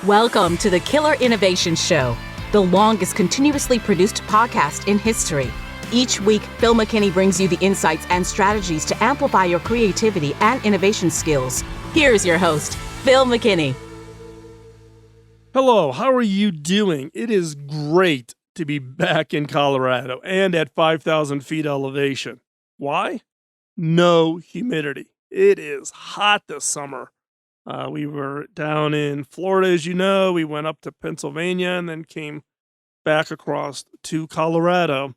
Welcome to the Killer Innovation Show, the longest continuously produced podcast in history. Each week, Phil McKinney brings you the insights and strategies to amplify your creativity and innovation skills. Here's your host, Phil McKinney. Hello, how are you doing? It is great to be back in Colorado and at 5,000 feet elevation. Why? No humidity. It is hot this summer. We were down in Florida, as you know. We went up to Pennsylvania and then came back across to Colorado.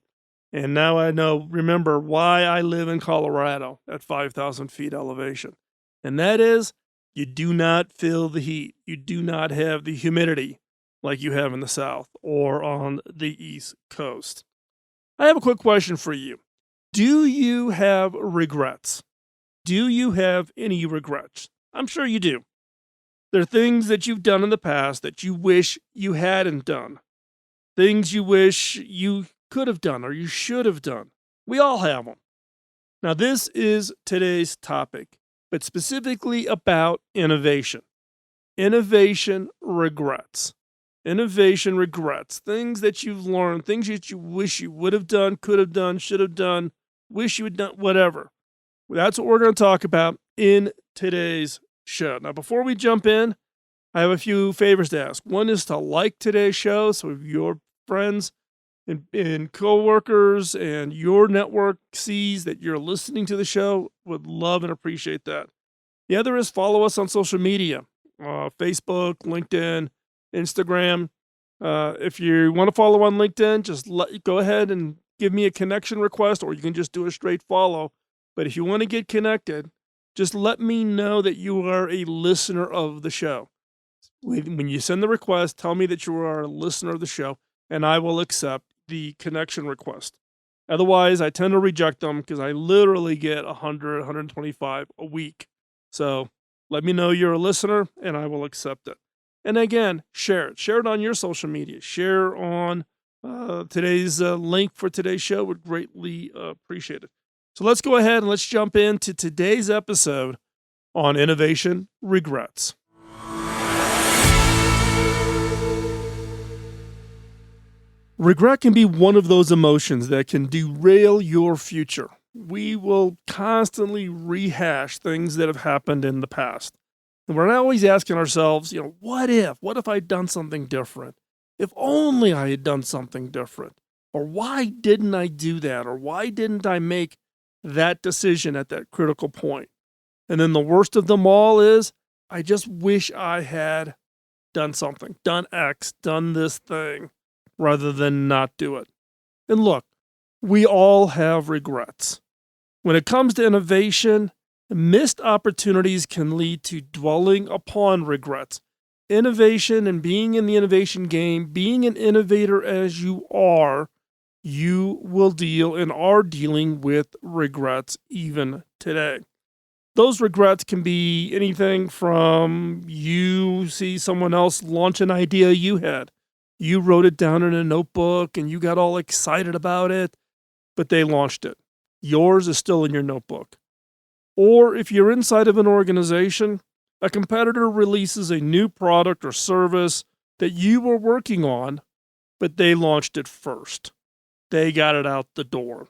And now I remember why I live in Colorado at 5,000 feet elevation. And that is, you do not feel the heat. You do not have the humidity like you have in the South or on the East Coast. I have a quick question for you. Do you have regrets? Do you have any regrets? I'm sure you do. There are things that you've done in the past that you wish you hadn't done. Things you wish you could have done or you should have done. We all have them. Now, this is today's topic, but specifically about innovation. Innovation regrets. Innovation regrets. Things that you've learned, things that you wish you would have done, could have done, should have done, wish you had done, whatever. That's what we're going to talk about in today's show. Now, before we jump in, I have a few favors to ask. One is to like today's show so if your friends and coworkers and your network sees that you're listening to the show, would love and appreciate that. The other is follow us on social media, Facebook, LinkedIn, Instagram. If you want to follow on LinkedIn, just go ahead and give me a connection request, or you can just do a straight follow. But if you want to get connected, just let me know that you are a listener of the show. When you send the request, tell me that you are a listener of the show, and I will accept the connection request. Otherwise, I tend to reject them because I literally get 100, 125 a week. So let me know you're a listener, and I will accept it. And again, share it. Share it on your social media. Share on today's link for today's show. Would greatly appreciate it. So let's go ahead and let's jump into today's episode on innovation regrets. Regret can be one of those emotions that can derail your future. We will constantly rehash things that have happened in the past. And we're not always asking ourselves, what if I'd done something different? If only I had done something different. Or why didn't I do that? Or why didn't I make that decision at that critical point? And then the worst of them all is, I just wish I had done something, done X, done this thing, rather than not do it. And look, we all have regrets. When it comes to innovation, missed opportunities can lead to dwelling upon regrets. Innovation and being in the innovation game, being an innovator as you are, you will deal and are dealing with regrets even today. Those regrets can be anything from you see someone else launch an idea you had. You wrote it down in a notebook and you got all excited about it, but they launched it. Yours is still in your notebook. Or if you're inside of an organization, a competitor releases a new product or service that you were working on, but they launched it first. They got it out the door.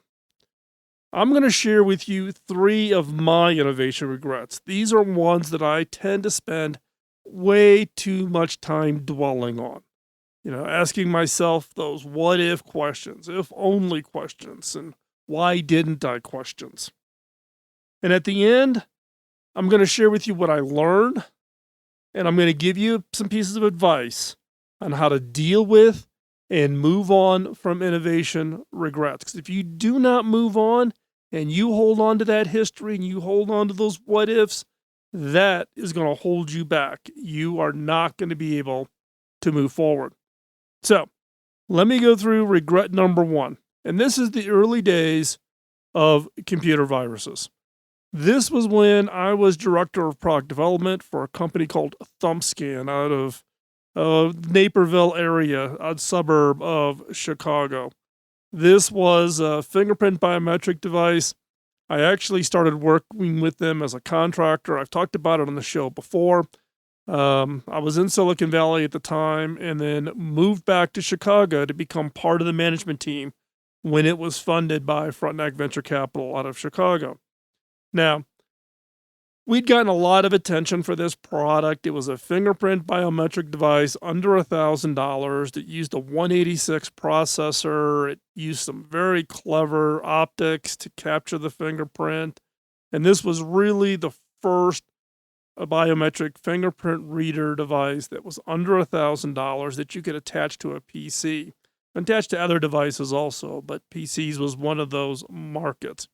I'm going to share with you 3 of my innovation regrets. These are ones that I tend to spend way too much time dwelling on. Asking myself those what if questions, if only questions, and why didn't I questions. And at the end, I'm going to share with you what I learned, and I'm going to give you some pieces of advice on how to deal with and move on from innovation regrets. Because if you do not move on and you hold on to that history and you hold on to those what ifs, that is going to hold you back. You are not going to be able to move forward. So let me go through regret number 1. And this is the early days of computer viruses. This was when I was director of product development for a company called ThumbScan out of Naperville area, a suburb of Chicago. This was a fingerprint biometric device. I actually started working with them as a contractor. I've talked about it on the show before. I was in Silicon Valley at the time and then moved back to Chicago to become part of the management team when it was funded by Frontenac Venture Capital out of Chicago. Now, we'd gotten a lot of attention for this product. It was a fingerprint biometric device under $1,000 that used a 186 processor. It used some very clever optics to capture the fingerprint. And this was really the first biometric fingerprint reader device that was under $1,000 that you could attach to a PC. Attached to other devices also, but PCs was one of those markets.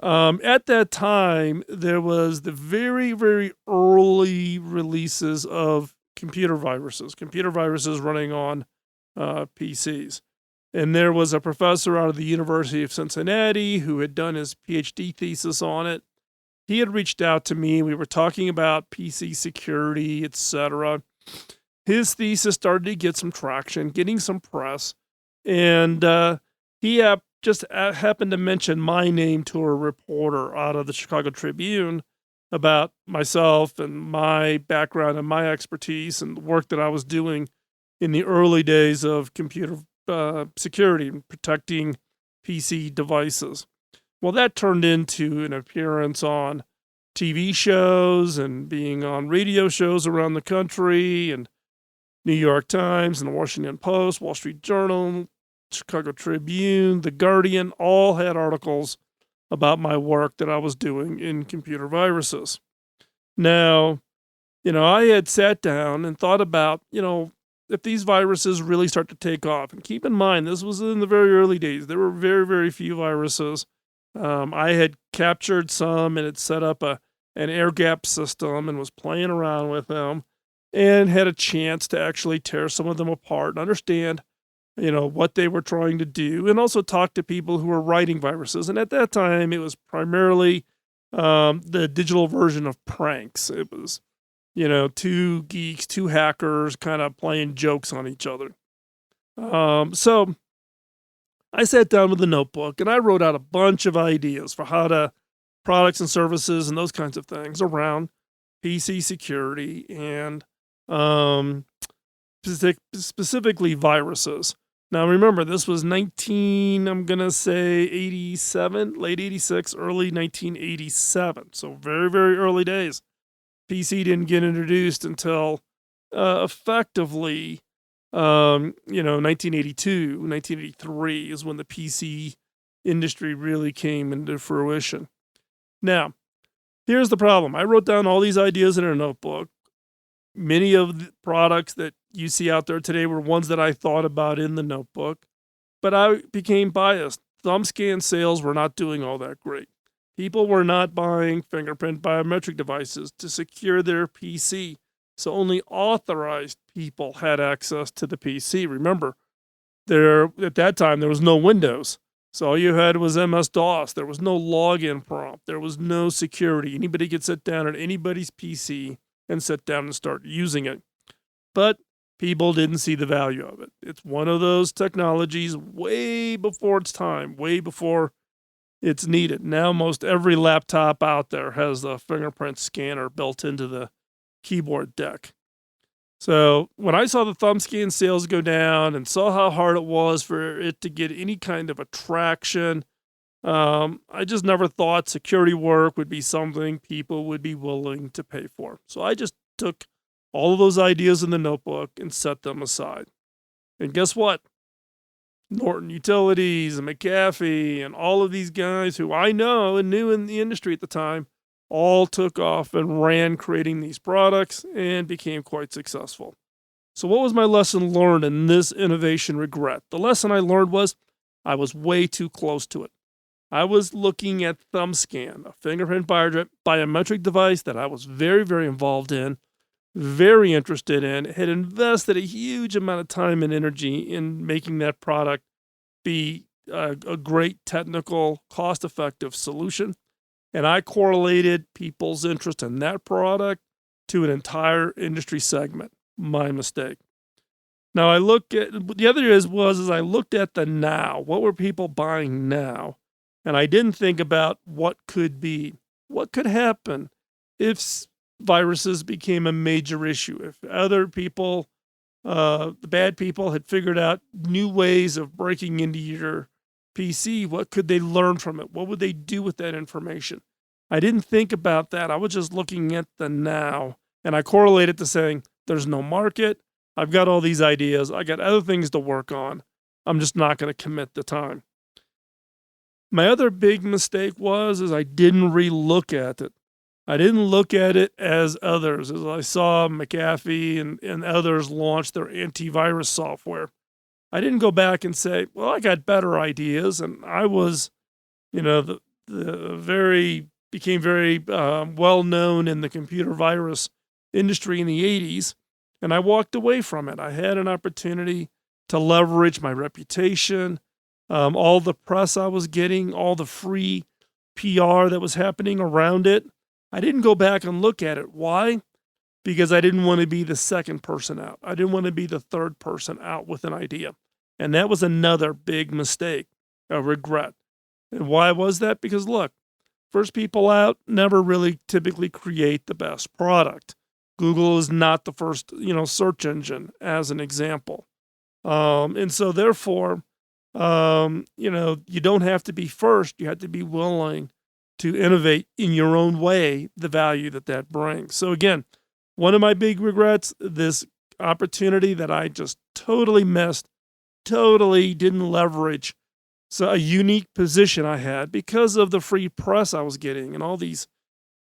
At that time, there was the very, very early releases of computer viruses running on PCs. And there was a professor out of the University of Cincinnati who had done his PhD thesis on it. He had reached out to me. We were talking about PC security, etc. His thesis started to get some traction, getting some press, and he just happened to mention my name to a reporter out of the Chicago Tribune about myself and my background and my expertise and the work that I was doing in the early days of computer security and protecting PC devices. Well, that turned into an appearance on TV shows and being on radio shows around the country, and New York Times and the Washington Post, Wall Street Journal, Chicago Tribune, The Guardian, all had articles about my work that I was doing in computer viruses. Now, I had sat down and thought about, if these viruses really start to take off. And keep in mind, this was in the very early days. There were very, very few viruses. I had captured some and had set up an air gap system and was playing around with them and had a chance to actually tear some of them apart and understand, what they were trying to do, and also talk to people who were writing viruses. And at that time, it was primarily the digital version of pranks. It was, two geeks, two hackers kind of playing jokes on each other. So I sat down with a notebook and I wrote out a bunch of ideas for how to products and services and those kinds of things around PC security and specifically viruses. Now remember, this was 87, late 86, early 1987. So very, very early days. PC didn't get introduced until effectively 1982, 1983 is when the PC industry really came into fruition. Now, here's the problem. I wrote down all these ideas in a notebook. Many of the products that you see out there today were ones that I thought about in the notebook, but I became biased. ThumbScan sales were not doing all that great. People were not buying fingerprint biometric devices to secure their PC. So only authorized people had access to the PC. Remember, at that time, there was no Windows. So all you had was MS-DOS. There was no login prompt. There was no security. Anybody could sit down at anybody's PC and sit down and start using it. But people didn't see the value of it. It's one of those technologies way before its time, way before it's needed. Now most every laptop out there has a fingerprint scanner built into the keyboard deck. So when I saw the ThumbScan sales go down and saw how hard it was for it to get any kind of attraction, I just never thought security work would be something people would be willing to pay for. So I just took all of those ideas in the notebook and set them aside. And guess what? Norton Utilities and McAfee and all of these guys who I know and knew in the industry at the time all took off and ran creating these products and became quite successful. So what was my lesson learned in this innovation regret? The lesson I learned was I was way too close to it. I was looking at ThumbScan, a fingerprint biometric device that I was very, very involved in, very interested in, had invested a huge amount of time and energy in making that product be a great technical, cost-effective solution. And I correlated people's interest in that product to an entire industry segment. My mistake. Now I look at, the other was I looked at the now. What were people buying now? And I didn't think about what could be, what could happen if viruses became a major issue. If other people, the bad people, had figured out new ways of breaking into your PC, what could they learn from it? What would they do with that information? I didn't think about that. I was just looking at the now, and I correlated to saying, there's no market. I've got all these ideas. I got other things to work on. I'm just not going to commit the time. My other big mistake is I didn't re-look at it. I didn't look at it as others, as I saw McAfee and others launch their antivirus software. I didn't go back and say, well, I got better ideas, and I was, became very well known in the computer virus industry in the 80s, and I walked away from it. I had an opportunity to leverage my reputation, all the press I was getting, all the free PR that was happening around it. I didn't go back and look at it. Why? Because I didn't want to be the second person out. I didn't want to be the third person out with an idea. And that was another big mistake, a regret. And why was that? Because look, first people out never really typically create the best product. Google is not the first, search engine, as an example. And so therefore, you don't have to be first. You have to be willing to innovate in your own way, the value that brings. So again, one of my big regrets, this opportunity that I just totally missed, totally didn't leverage. So a unique position I had because of the free press I was getting and all these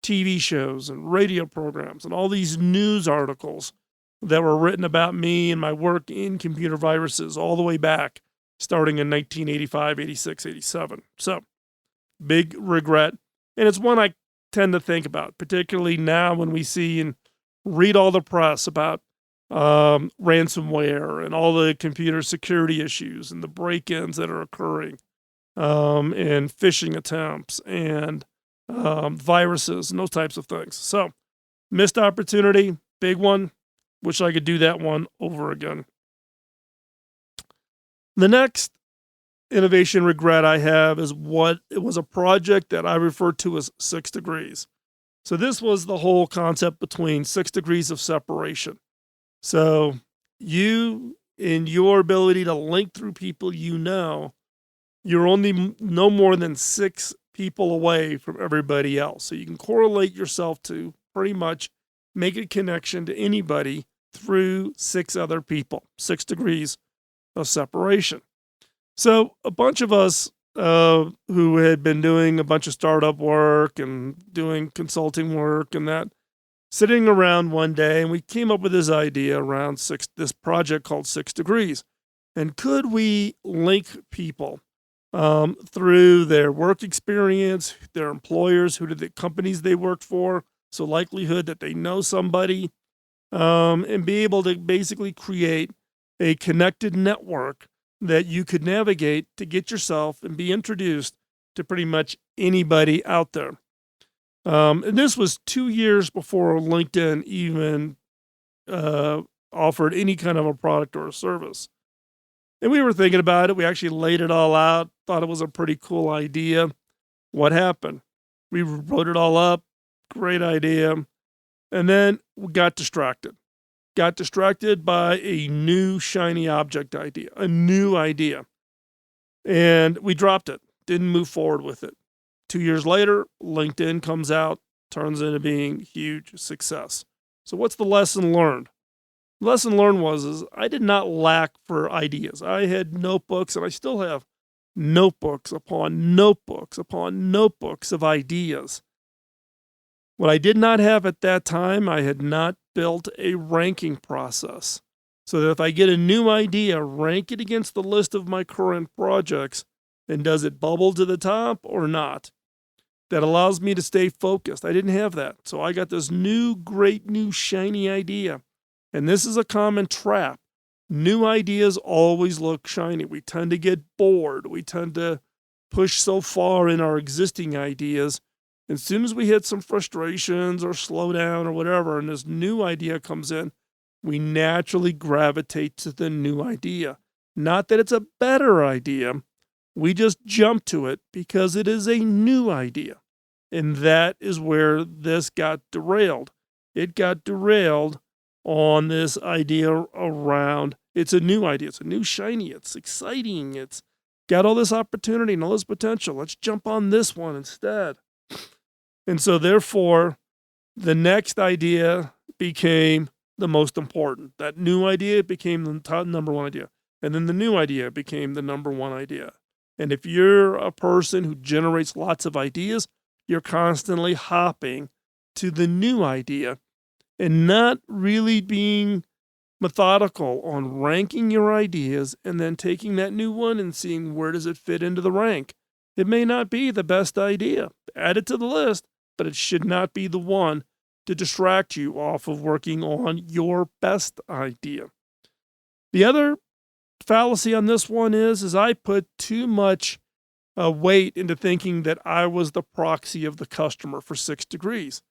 TV shows and radio programs and all these news articles that were written about me and my work in computer viruses all the way back, starting in 1985, 86, 87. So big regret. And it's one I tend to think about, particularly now when we see and read all the press about ransomware and all the computer security issues and the break-ins that are occurring, and phishing attempts and viruses and those types of things. So missed opportunity, big one. Wish I could do that one over again. The next innovation regret I have is it was a project that I refer to as 6 degrees. So this was the whole concept between 6 degrees of separation. So you, in your ability to link through people you're only no more than 6 people away from everybody else. So you can correlate yourself to pretty much make a connection to anybody through 6 other people, 6 degrees of separation. So a bunch of us who had been doing a bunch of startup work and doing consulting work and that, sitting around one day, and we came up with this idea around this project called 6 degrees. And could we link people through their work experience, their employers, the companies they worked for, so likelihood that they know somebody, and be able to basically create a connected network that you could navigate to get yourself and be introduced to pretty much anybody out there. And this was 2 years before LinkedIn even offered any kind of a product or a service. And we were thinking about it. We actually laid it all out, thought it was a pretty cool idea. What happened? We wrote it all up. Great idea. And then we got distracted. Got distracted by a new shiny object idea, a new idea. And we dropped it. Didn't move forward with it. 2 years later, LinkedIn comes out, turns into being a huge success. So what's the lesson learned? The lesson learned was I did not lack for ideas. I had notebooks, and I still have notebooks upon notebooks upon notebooks of ideas. What I did not have at that time, I had not built a ranking process. So that if I get a new idea, rank it against the list of my current projects, and does it bubble to the top or not? That allows me to stay focused. I didn't have that. So I got this great new shiny idea. And this is a common trap. New ideas always look shiny. We tend to get bored. We tend to push so far in our existing ideas. As soon as we hit some frustrations or slow down or whatever, and this new idea comes in, we naturally gravitate to the new idea. Not that it's a better idea. We just jump to it because it is a new idea. And that is where this got derailed. it got derailed on this idea around it's a new idea. It's a new shiny. It's exciting. It's got all this opportunity and all this potential. Let's jump on this one instead. And so therefore, the next idea became the most important. That new idea became the top number one idea. And then the new idea became the number one idea. And if you're a person who generates lots of ideas, you're constantly hopping to the new idea and not really being methodical on ranking your ideas and then taking that new one and seeing where does it fit into the rank. It may not be the best idea. Add it to the list, but it should not be the one to distract you off of working on your best idea. The other fallacy on this one is I put too much weight into thinking that I was the proxy of the customer for 6 degrees.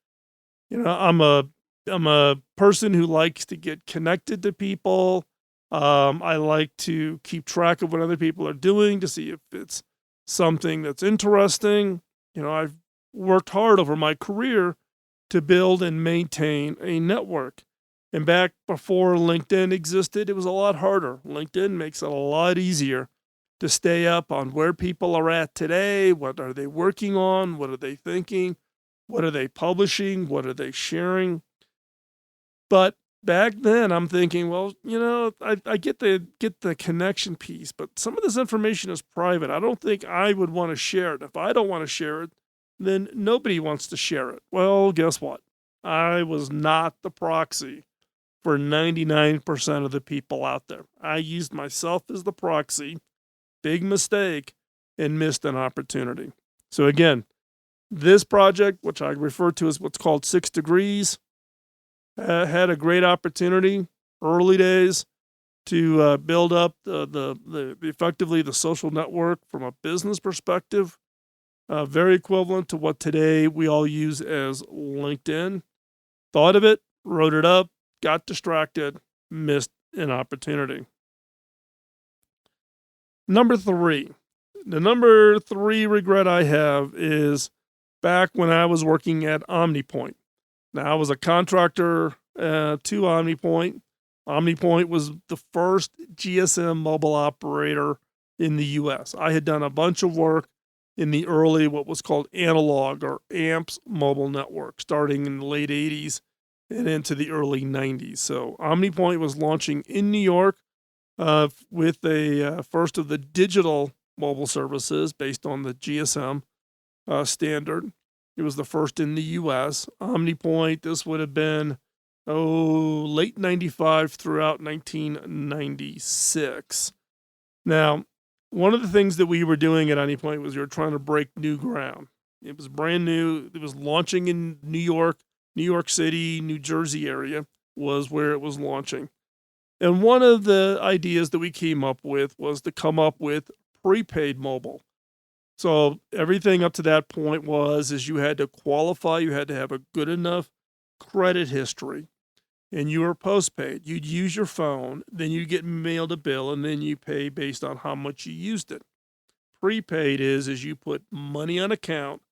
I'm a person who likes to get connected to people. I like to keep track of what other people are doing to see if it's something that's interesting. I've worked hard over my career to build and maintain a network. And back before LinkedIn existed, it was a lot harder. LinkedIn makes it a lot easier to stay up on where people are at today. What are they working on? What are they thinking? What are they publishing? What are they sharing? But back then, I'm thinking, well, I get the connection piece, but some of this information is private. I don't think I would want to share it. If I don't want to share it, then nobody wants to share it. Well, guess what? I was not the proxy for 99% of the people out there. I used myself as the proxy, big mistake, and missed an opportunity. So again, this project, which I refer to as what's called 6 Degrees, had a great opportunity, early days, to build up the effectively the social network from a business perspective, very equivalent to what today we all use as LinkedIn. Thought of it, wrote it up, got distracted, missed an opportunity. Number 3. The number 3 regret I have is back when I was working at OmniPoint. Now, I was a contractor to OmniPoint. OmniPoint was the first GSM mobile operator in the U.S. I had done a bunch of work in the early, what was called analog or AMPS mobile network, starting in the late 80s and into the early 90s. So OmniPoint was launching in New York with a first of the digital mobile services based on the GSM standard. It was the first in the U.S. OmniPoint, this would have been, late 95 throughout 1996. Now, one of the things that we were doing at OmniPoint was we were trying to break new ground. It was brand new. It was launching in New York City, New Jersey area was where it was launching. And one of the ideas that we came up with was to come up with prepaid mobile. So everything up to that point is you had to qualify, you had to have a good enough credit history, and you were postpaid. You'd use your phone, then you get mailed a bill, and then you pay based on how much you used it. Prepaid is you put money on account,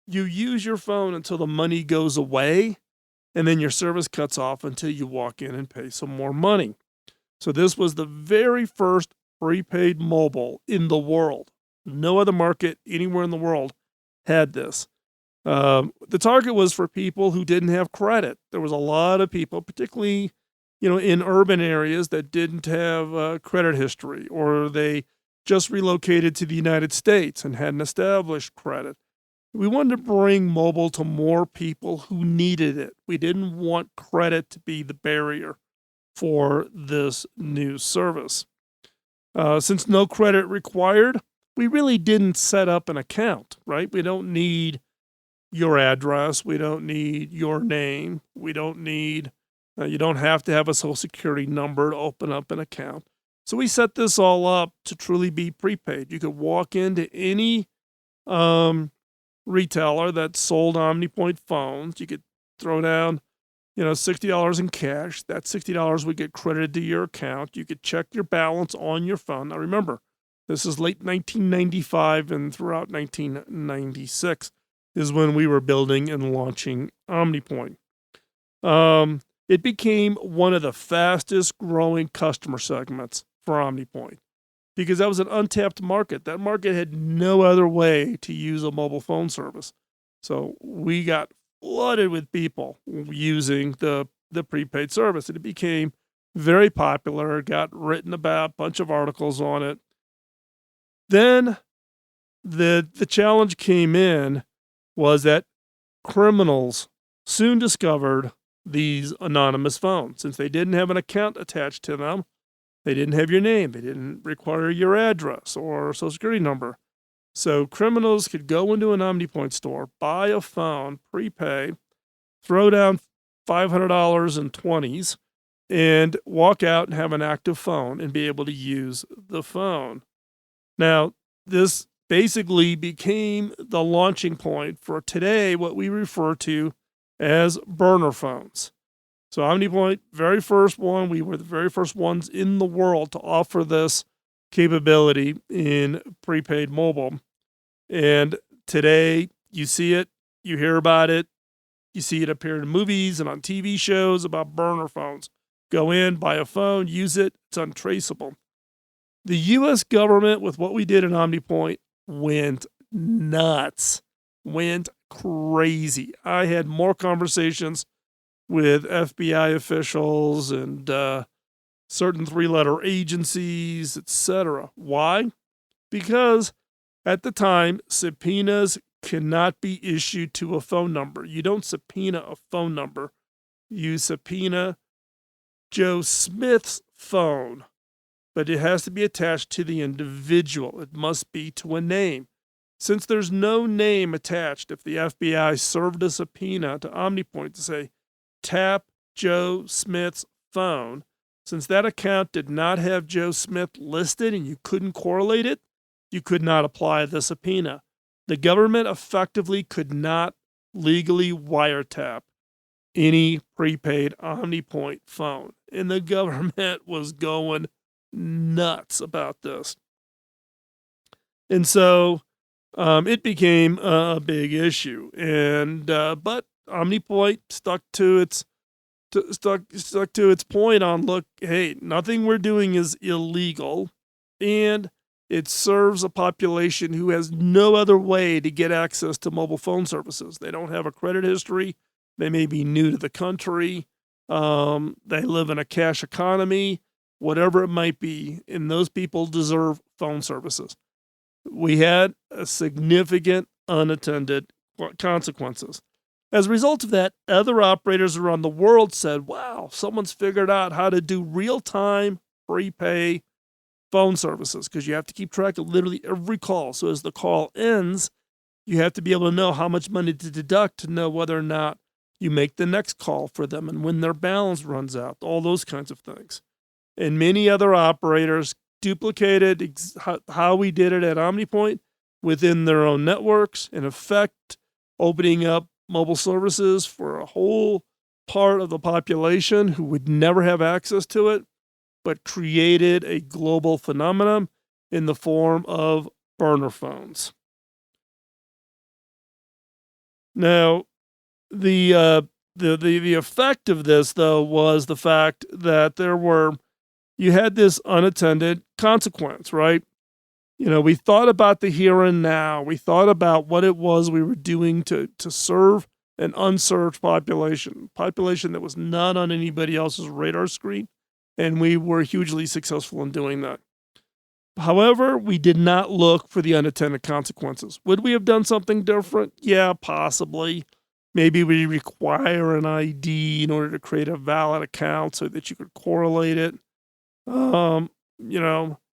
you use your phone until the money goes away, and then your service cuts off until you walk in and pay some more money. So this was the very first prepaid mobile in the world. No other market anywhere in the world had this. The target was for people who didn't have credit. There was a lot of people, particularly, in urban areas that didn't have credit history, or they just relocated to the United States and hadn't established credit. We wanted to bring mobile to more people who needed it. We didn't want credit to be the barrier for this new service. Since no credit required, we really didn't set up an account, right? We don't need your address. We don't need your name. We don't need, you don't have to have a social security number to open up an account. So we set this all up to truly be prepaid. You could walk into any retailer that sold OmniPoint phones. You could throw down, $60 in cash. That $60 would get credited to your account. You could check your balance on your phone. Now remember, this is late 1995 and throughout 1996 is when we were building and launching OmniPoint. It became one of the fastest growing customer segments for OmniPoint because that was an untapped market. That market had no other way to use a mobile phone service. So we got flooded with people using the prepaid service, and it became very popular. It got written about, a bunch of articles on it. Then the challenge came in was that criminals soon discovered these anonymous phones. Since they didn't have an account attached to them, they didn't have your name, they didn't require your address or social security number. So criminals could go into an OmniPoint store, buy a phone, prepay, throw down $500 in 20s, and walk out and have an active phone and be able to use the phone. Now, this basically became the launching point for today, what we refer to as burner phones. So OmniPoint, very first one, we were the very first ones in the world to offer this capability in prepaid mobile. And today, you see it, you hear about it, you see it appear in movies and on TV shows about burner phones. Go in, buy a phone, use it, it's untraceable. The US government, with what we did in OmniPoint, went nuts, went crazy. I had more conversations with FBI officials and certain three-letter agencies, etc. Why? Because at the time, subpoenas cannot be issued to a phone number. You don't subpoena a phone number. You subpoena Joe Smith's phone, but it has to be attached to the individual. It must be to a name. Since there's no name attached, if the FBI served a subpoena to OmniPoint to say, tap Joe Smith's phone, since that account did not have Joe Smith listed and you couldn't correlate it, you could not apply the subpoena. The government effectively could not legally wiretap any prepaid OmniPoint phone. And the government was going nuts about this. And so it became a big issue. And but OmniPoint stuck to its point on, look, hey, nothing we're doing is illegal, and it serves a population who has no other way to get access to mobile phone services. They don't have a credit history. They may be new to the country. They live in a cash economy, whatever it might be, and those people deserve phone services. We had a significant unattended consequences. As a result of that, other operators around the world said, wow, someone's figured out how to do real-time prepay phone services, because you have to keep track of literally every call. So as the call ends, you have to be able to know how much money to deduct to know whether or not you make the next call for them and when their balance runs out, all those kinds of things. And many other operators duplicated how we did it at OmniPoint within their own networks, in effect, opening up mobile services for a whole part of the population who would never have access to it, but created a global phenomenon in the form of burner phones. Now, the effect of this, though, was the fact that you had this unattended consequence, right? You know, we thought about the here and now. We thought about what it was we were doing to serve an unserved population that was not on anybody else's radar screen, and we were hugely successful in doing that. However, we did not look for the unintended consequences. Would we have done something different? Yeah, possibly. Maybe we require an ID in order to create a valid account so that you could correlate it.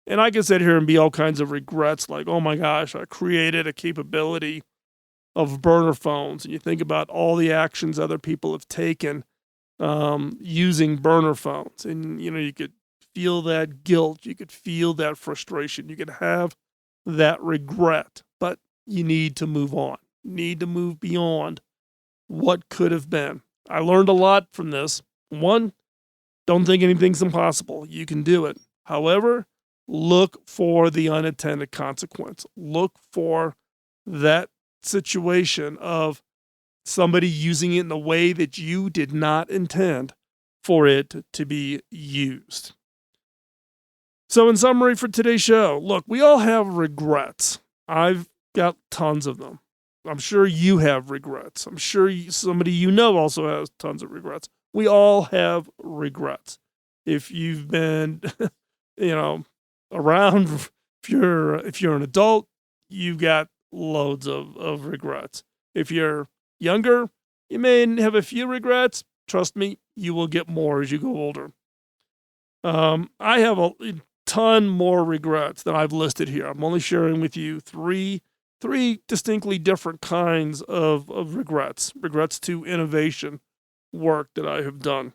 And I can sit here and be all kinds of regrets, like, oh my gosh, I created a capability of burner phones. And you think about all the actions other people have taken using burner phones. And, you could feel that guilt. You could feel that frustration. You could have that regret. But you need to move on. You need to move beyond what could have been. I learned a lot from this. One, don't think anything's impossible. You can do it. However, look for the unintended consequence. Look for that situation of somebody using it in a way that you did not intend for it to be used. So, in summary for today's show, look, we all have regrets. I've got tons of them. I'm sure you have regrets. I'm sure somebody you know also has tons of regrets. We all have regrets. If you've been, around, if you're an adult, you've got loads of regrets. If you're younger, you may have a few regrets. Trust me, you will get more as you go older. I have a ton more regrets than I've listed here. I'm only sharing with you three distinctly different kinds of regrets to innovation work that I have done.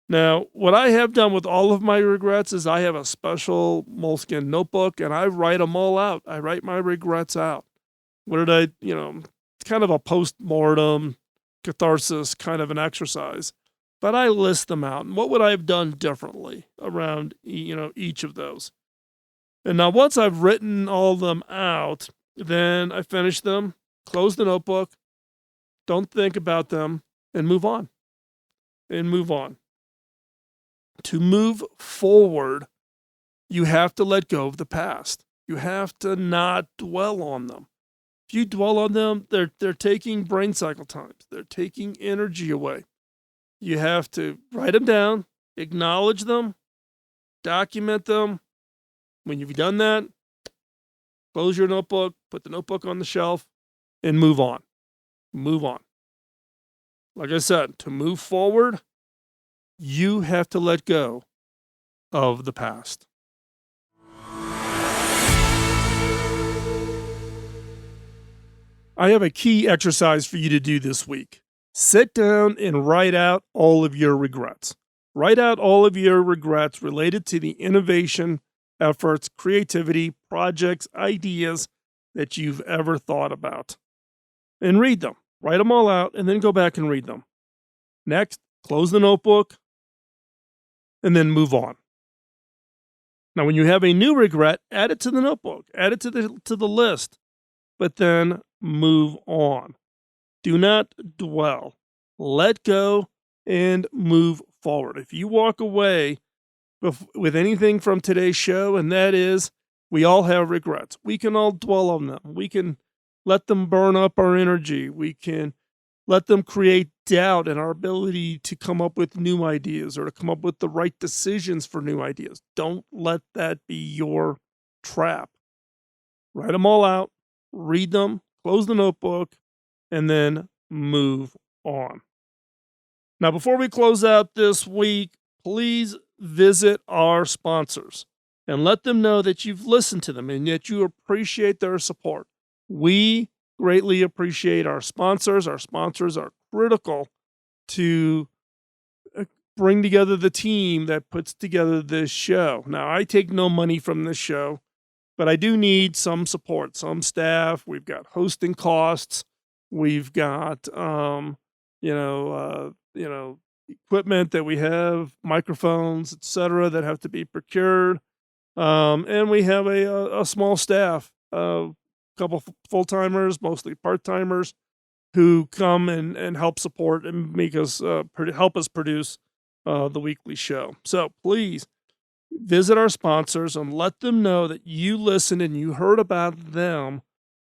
Now, what I have done with all of my regrets is I have a special Moleskine notebook and I write them all out. I write my regrets out. What did it's kind of a post-mortem catharsis kind of an exercise, but I list them out. And what would I have done differently around, each of those? And now once I've written all of them out, then I finish them, close the notebook, don't think about them, and move on. To move forward, you have to let go of the past. You have to not dwell on them. If you dwell on them, they're taking brain cycle times. They're taking energy away. You have to write them down, acknowledge them, document them. When you've done that, close your notebook, put the notebook on the shelf, and move on. Move on. Like I said, to move forward, you have to let go of the past. I have a key exercise for you to do this week. Sit down and write out all of your regrets. Write out all of your regrets related to the innovation, efforts, creativity, projects, ideas that you've ever thought about. And read them. Write them all out and then go back and read them. Next, close the notebook and then move on. Now, when you have a new regret, add it to the notebook, add it to the list, but then move on. Do not dwell. Let go and move forward. If you walk away with anything from today's show, and that is, we all have regrets. We can all dwell on them. We can let them burn up our energy. We can let them create doubt in our ability to come up with new ideas or to come up with the right decisions for new ideas. Don't let that be your trap. Write them all out, read them, close the notebook, and then move on. Now, before we close out this week, please visit our sponsors and let them know that you've listened to them and that you appreciate their support. We greatly appreciate our sponsors. Our sponsors are critical to bring together the team that puts together this show. Now, I take no money from this show, but I do need some support, some staff. We've got hosting costs. We've got, equipment that we have, microphones, etc., that have to be procured. And we have a small staff, a couple full-timers, mostly part-timers, who come and help support and make us help us produce the weekly show. So please visit our sponsors and let them know that you listened and you heard about them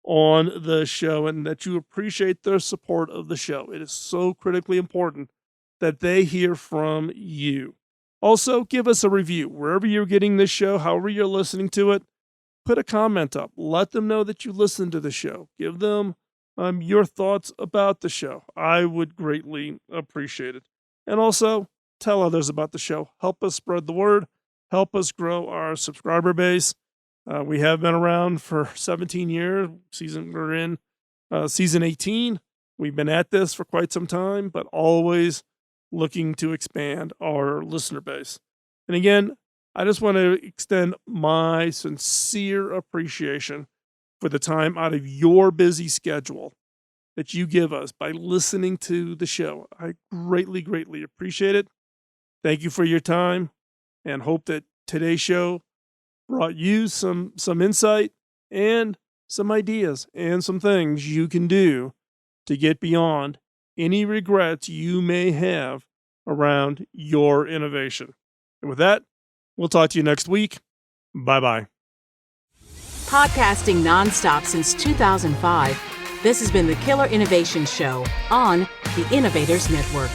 on the show and that you appreciate their support of the show. It is so critically important that they hear from you. Also, give us a review wherever you're getting this show, however you're listening to it. Put a comment up. Let them know that you listened to the show. Give them your thoughts about the show. I would greatly appreciate it. And also, tell others about the show. Help us spread the word. Help us grow our subscriber base. We have been around for 17 years. We're in season 18. We've been at this for quite some time, but always looking to expand our listener base. And again, I just want to extend my sincere appreciation for the time out of your busy schedule that you give us by listening to the show. I greatly, greatly appreciate it. Thank you for your time and hope that today's show brought you some insight and some ideas and some things you can do to get beyond any regrets you may have around your innovation. And with that, we'll talk to you next week. Bye-bye. Podcasting nonstop since 2005, this has been the Killer Innovation Show on the Innovators Network.